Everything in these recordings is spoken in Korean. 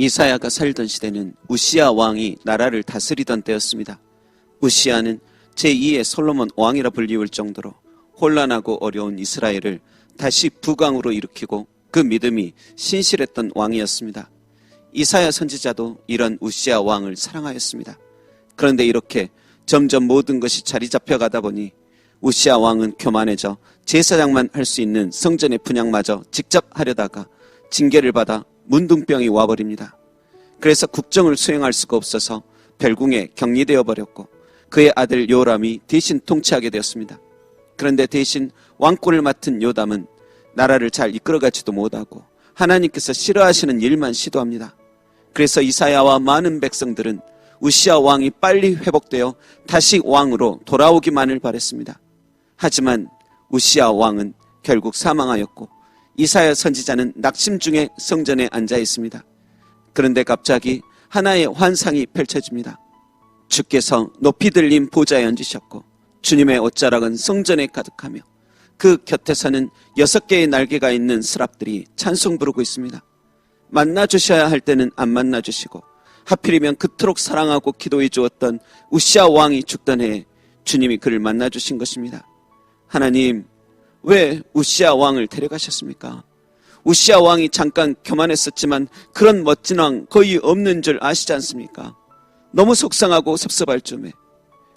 이사야가 살던 시대는 우시야 왕이 나라를 다스리던 때였습니다. 우시야는 제2의 솔로몬 왕이라 불리울 정도로 혼란하고 어려운 이스라엘을 다시 부강으로 일으키고 그 믿음이 신실했던 왕이었습니다. 이사야 선지자도 이런 우시야 왕을 사랑하였습니다. 그런데 이렇게 점점 모든 것이 자리 잡혀가다 보니 우시야 왕은 교만해져 제사장만 할 수 있는 성전의 분향마저 직접 하려다가 징계를 받아 문둥병이 와버립니다. 그래서 국정을 수행할 수가 없어서 별궁에 격리되어 버렸고 그의 아들 요람이 대신 통치하게 되었습니다. 그런데 대신 왕권을 맡은 요담은 나라를 잘 이끌어가지도 못하고 하나님께서 싫어하시는 일만 시도합니다. 그래서 이사야와 많은 백성들은 우시야 왕이 빨리 회복되어 다시 왕으로 돌아오기만을 바랬습니다. 하지만 우시야 왕은 결국 사망하였고 이사야 선지자는 낙심 중에 성전에 앉아 있습니다. 그런데 갑자기 하나의 환상이 펼쳐집니다. 주께서 높이 들린 보좌에 앉으셨고 주님의 옷자락은 성전에 가득하며 그 곁에서는 6개의 날개가 있는 스랍들이 찬송 부르고 있습니다. 만나주셔야 할 때는 안 만나주시고 하필이면 그토록 사랑하고 기도해 주었던 우시야 왕이 죽던 해에 주님이 그를 만나주신 것입니다. 하나님, 왜 우시야 왕을 데려가셨습니까? 우시야 왕이 잠깐 교만했었지만 그런 멋진 왕 거의 없는 줄 아시지 않습니까? 너무 속상하고 섭섭할 쯤에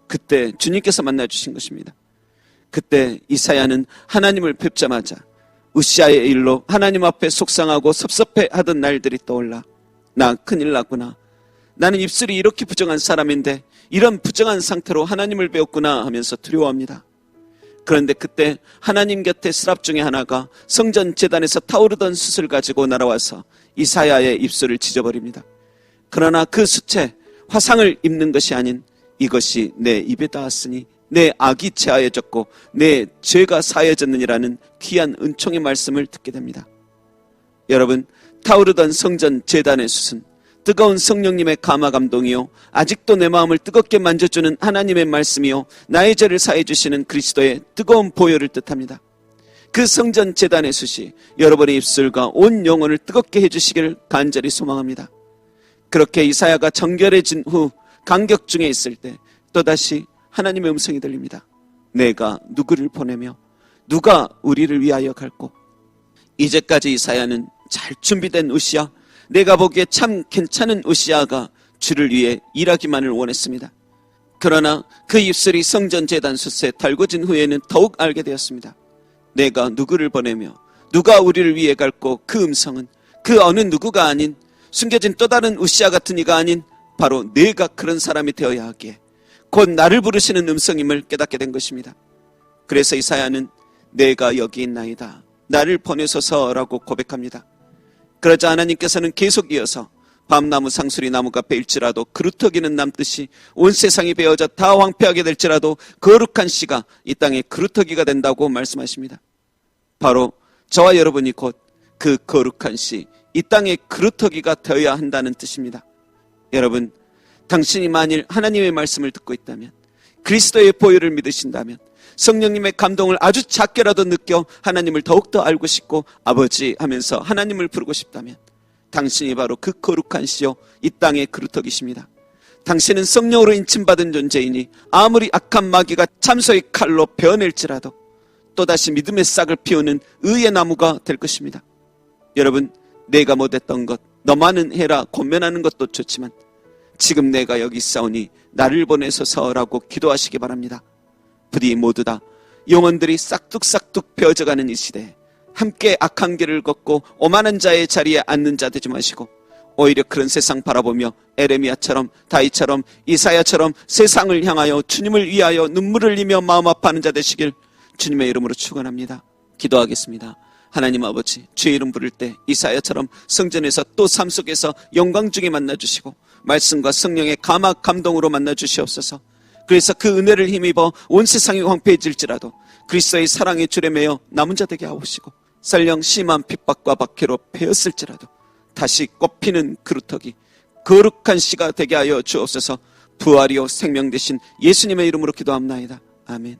그때 주님께서 만나주신 것입니다. 그때 이사야는 하나님을 뵙자마자 우시야의 일로 하나님 앞에 속상하고 섭섭해하던 날들이 떠올라 나 큰일 났구나. 나는 입술이 이렇게 부정한 사람인데 이런 부정한 상태로 하나님을 배웠구나 하면서 두려워합니다. 그런데 그때 하나님 곁에 스랍 중에 하나가 성전 제단에서 타오르던 숯을 가지고 날아와서 이사야의 입술을 찢어버립니다. 그러나 그 숯에 화상을 입는 것이 아닌 이것이 내 입에 닿았으니 내 악이 제하여졌고 내 죄가 사해졌느니라는 귀한 은총의 말씀을 듣게 됩니다. 여러분, 타오르던 성전 제단의 숯은 뜨거운 성령님의 감화 감동이요 아직도 내 마음을 뜨겁게 만져주는 하나님의 말씀이요 나의 죄를 사해 주시는 그리스도의 뜨거운 보혈을 뜻합니다. 그 성전 제단의 숯이 여러분의 입술과 온 영혼을 뜨겁게 해주시기를 간절히 소망합니다. 그렇게 이사야가 정결해진 후 감격 중에 있을 때 또다시 하나님의 음성이 들립니다. 내가 누구를 보내며 누가 우리를 위하여 갈꼬. 이제까지 이사야는 잘 준비된 우시야, 내가 보기에 참 괜찮은 우시야가 주를 위해 일하기만을 원했습니다. 그러나 그 입술이 성전 제단 숯에 달궈진 후에는 더욱 알게 되었습니다. 내가 누구를 보내며 누가 우리를 위해 갈꼬. 그 음성은 그 어느 누구가 아닌 숨겨진 또 다른 우시야 같은 이가 아닌 바로 내가 그런 사람이 되어야 하기에 곧 나를 부르시는 음성임을 깨닫게 된 것입니다. 그래서 이사야는 내가 여기 있나이다, 나를 보내소서라고 고백합니다. 그러자 하나님께서는 계속 이어서 밤나무 상수리 나무가 베일지라도 그루터기는 남듯이 온 세상이 베어져 다 황폐하게 될지라도 거룩한 씨가 이 땅의 그루터기가 된다고 말씀하십니다. 바로 저와 여러분이 곧 그 거룩한 씨, 이 땅의 그루터기가 되어야 한다는 뜻입니다. 여러분, 당신이 만일 하나님의 말씀을 듣고 있다면, 그리스도의 보혈을 믿으신다면, 성령님의 감동을 아주 작게라도 느껴 하나님을 더욱더 알고 싶고 아버지 하면서 하나님을 부르고 싶다면 당신이 바로 그 거룩한 씨요 이 땅의 그루터기십니다. 당신은 성령으로 인침받은 존재이니 아무리 악한 마귀가 참소의 칼로 베어낼지라도 또다시 믿음의 싹을 피우는 의의 나무가 될 것입니다. 여러분, 내가 못했던 것 너만은 해라 권면하는 것도 좋지만 지금 내가 여기 있사오니 나를 보내소서라고 기도하시기 바랍니다. 부디 모두 다 영혼들이 싹둑싹둑 베어져가는 이 시대에 함께 악한 길을 걷고 오만한 자의 자리에 앉는 자 되지 마시고 오히려 그런 세상 바라보며 에레미야처럼 다윗처럼 이사야처럼 세상을 향하여 주님을 위하여 눈물을 흘리며 마음 아파하는 자 되시길 주님의 이름으로 축원합니다. 기도하겠습니다. 하나님 아버지, 주의 이름 부를 때 이사야처럼 성전에서 또 삶 속에서 영광 중에 만나주시고 말씀과 성령의 감화 감동으로 만나주시옵소서. 그래서 그 은혜를 힘입어 온 세상이 황폐해질지라도 그리스도의 사랑의 줄에 매여 남은 자 되게 하옵시고 설령 심한 핍박과 박해로 베었을지라도 다시 꽃피는 그루터기 거룩한 씨가 되게 하여 주옵소서. 부활이요 생명 되신 예수님의 이름으로 기도합나이다. 아멘.